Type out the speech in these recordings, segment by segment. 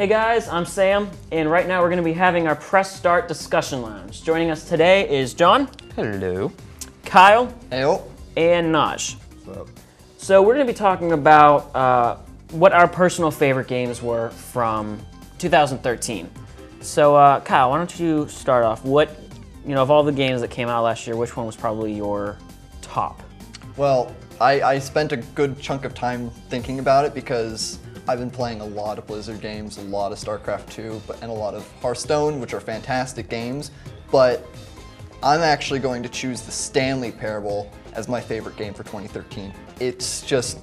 Hey guys, I'm Sam, and right now we're going to be having our Press Start discussion lounge. Joining us today is John. Hello. Kyle. Heyo. And Naj. What's up? So we're going to be talking about what our personal favorite games were from 2013. So Kyle, why don't you start off? Of all the games that came out last year, which one was probably your top? Well, I spent a good chunk of time thinking about it because I've been playing a lot of Blizzard games, a lot of StarCraft 2, and a lot of Hearthstone, which are fantastic games, but I'm actually going to choose the Stanley Parable as my favorite game for 2013. It's just,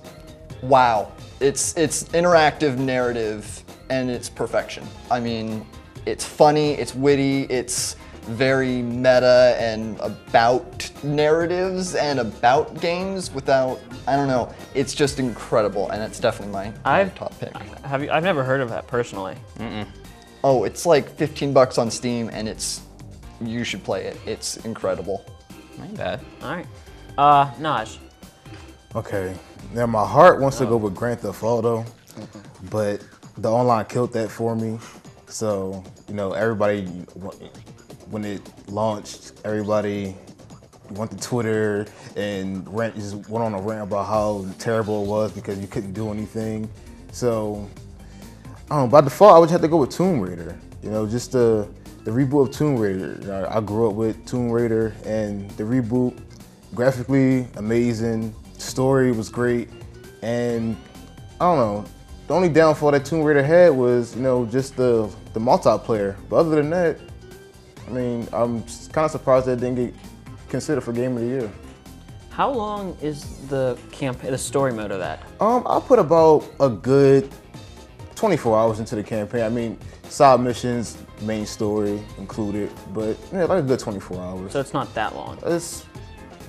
wow. It's interactive narrative and it's perfection. I mean, it's funny, it's witty, it's very meta and about narratives and about games without, I don't know, it's just incredible, and it's definitely my top pick. I've never heard of that personally. Oh, it's like 15 bucks on Steam, and you should play it. It's incredible. Ain't bad. All right. Naj. Okay, now my heart wants to go with Grand Theft Auto, but the online killed that for me. So, everybody, when it launched, everybody went to Twitter and just went on a rant about how terrible it was because you couldn't do anything. So, by default, I would have to go with Tomb Raider. Just the reboot of Tomb Raider. I grew up with Tomb Raider, and the reboot, graphically amazing, story was great, and I don't know. The only downfall that Tomb Raider had was, just the multiplayer. But other than that, I mean, I'm kind of surprised that it didn't get considered for Game of the Year. How long is the story mode of that? I'll put about a good 24 hours into the campaign. I mean, side missions, main story included, but like a good 24 hours. So it's not that long. It's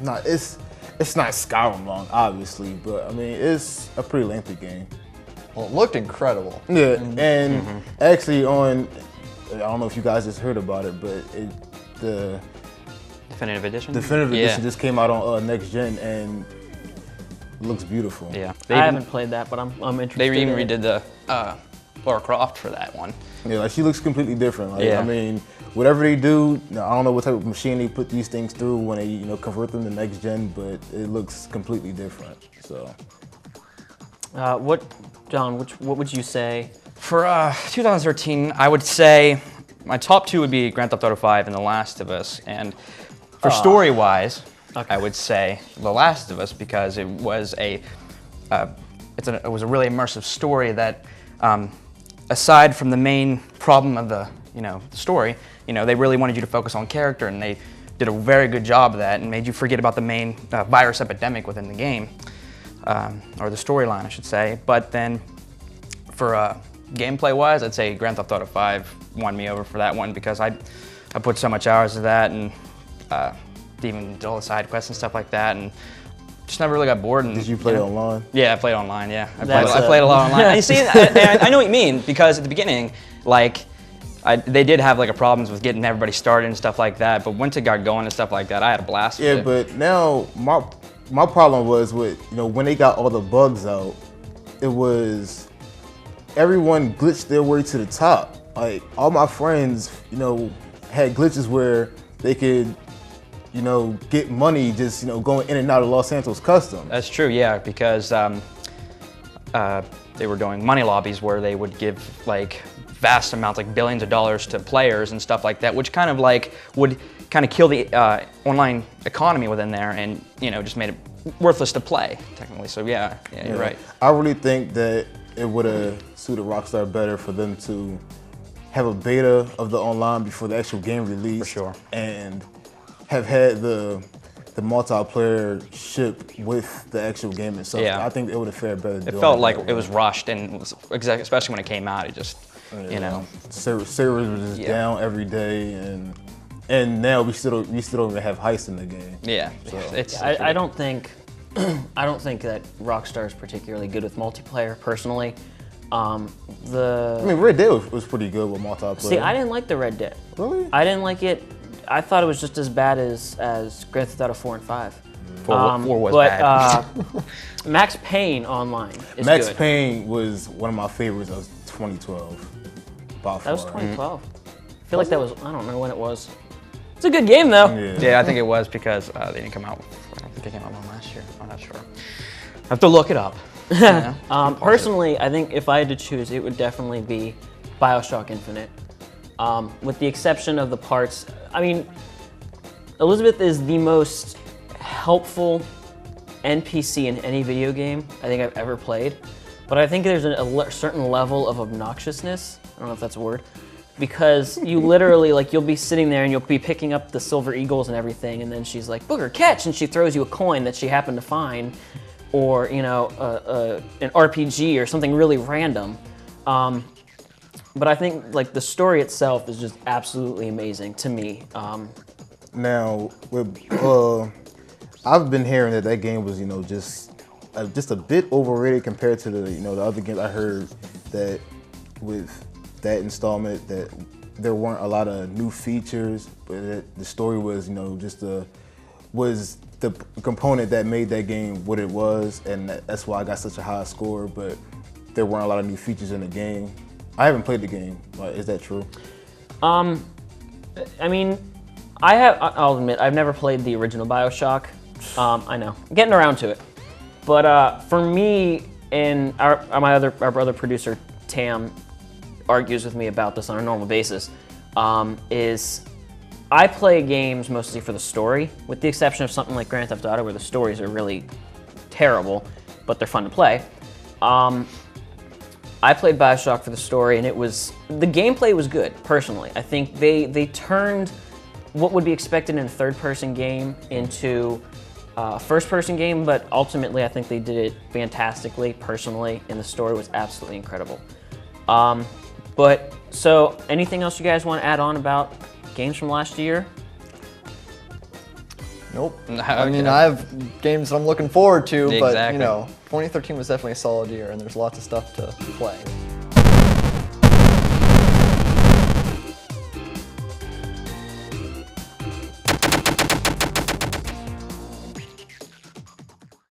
not Skyrim long, obviously, but I mean, it's a pretty lengthy game. Well, it looked incredible. Yeah, and actually I don't know if you guys just heard about it, but the Definitive Edition? Definitive Edition just came out on Next Gen and looks beautiful. Yeah. I haven't played that, but I'm interested. They even in it. redid the Lara Croft for that one. Yeah, like she looks completely different. Like, Yeah. I mean, whatever they do, I don't know what type of machine they put these things through when they convert them to Next Gen, but it looks completely different. So. John, what would you say? For 2013, I would say my top two would be Grand Theft Auto 5 and The Last of Us. And for story-wise, Okay. I would say The Last of Us because it was it was a really immersive story that, aside from the main problem of the story, they really wanted you to focus on character, and they did a very good job of that and made you forget about the main virus epidemic within the game, or the storyline, I should say. But then for gameplay-wise, I'd say Grand Theft Auto 5 won me over for that one because I put so much hours of that and even did all the side quests and stuff like that, and just never really got bored. And, Did you play online? Yeah, I played online. Yeah, I That's played a lot online. And you see, I know what you mean because at the beginning, they did have like problems with getting everybody started and stuff like that. But once it got going and stuff like that, I had a blast with Yeah, it. but now my problem was with when they got all the bugs out, it was everyone glitched their way to the top. Like all my friends, had glitches where they could, get money just going in and out of Los Santos Customs. That's true, yeah, because they were doing money lobbies where they would give like vast amounts, like billions of dollars to players and stuff like that, which kind of like would kind of kill the online economy within there and just made it worthless to play technically. So yeah, you're right. I really think that it would have suited Rockstar better for them to have a beta of the online before the actual game release. For sure. And have had the multiplayer ship with the actual game itself. Yeah. I think it would have fared better. It felt like it was rushed, and especially when it came out, it just, servers were just down every day, and now we still don't even have heists in the game. Yeah, So. I don't think that Rockstar is particularly good with multiplayer personally. I mean, Red Dead was pretty good with multiplayer. See, I didn't like the Red Dead. Really? I didn't like it. I thought it was just as bad as Grand Theft Auto 4 and 5. 4 was but, bad. Max Payne online is Max good. Payne was one of my favorites of 2012. by That was far. 2012. I feel like that was, I don't know when it was. It's a good game though. Yeah, I think it was because they didn't come out. I don't think they came out one last year. I'm not sure. I have to look it up. Personally, I think if I had to choose, it would definitely be BioShock Infinite. With the exception of the parts, I mean, Elizabeth is the most helpful NPC in any video game I think I've ever played. But I think there's a certain level of obnoxiousness. I don't know if that's a word. Because you literally, like, you'll be sitting there and you'll be picking up the silver eagles and everything, and then she's like, "Booger, catch!" and she throws you a coin that she happened to find, or, you know, an RPG or something really random. But I think, like, the story itself is just absolutely amazing to me. Now, I've been hearing that game was, you know, just a bit overrated compared to the, you know, the other games. I heard that with that installment that there weren't a lot of new features, but that the story was, you know, was the component that made that game what it was, and that's why I got such a high score. But there weren't a lot of new features in the game. I haven't played the game. Is that true? I mean, I'll admit, I've never played the original BioShock. I know, I'm getting around to it. But for me, and our other producer, Tam, argues with me about this on a normal basis, is I play games mostly for the story, with the exception of something like Grand Theft Auto, where the stories are really terrible, but they're fun to play. I played BioShock for the story, and the gameplay was good, personally. I think they turned what would be expected in a third-person game into a first-person game, but ultimately I think they did it fantastically, personally, and the story was absolutely incredible. But, so, anything else you guys want to add on about games from last year? Nope. I mean, I have games that I'm looking forward to, but, you know, 2013 was definitely a solid year, and there's lots of stuff to play.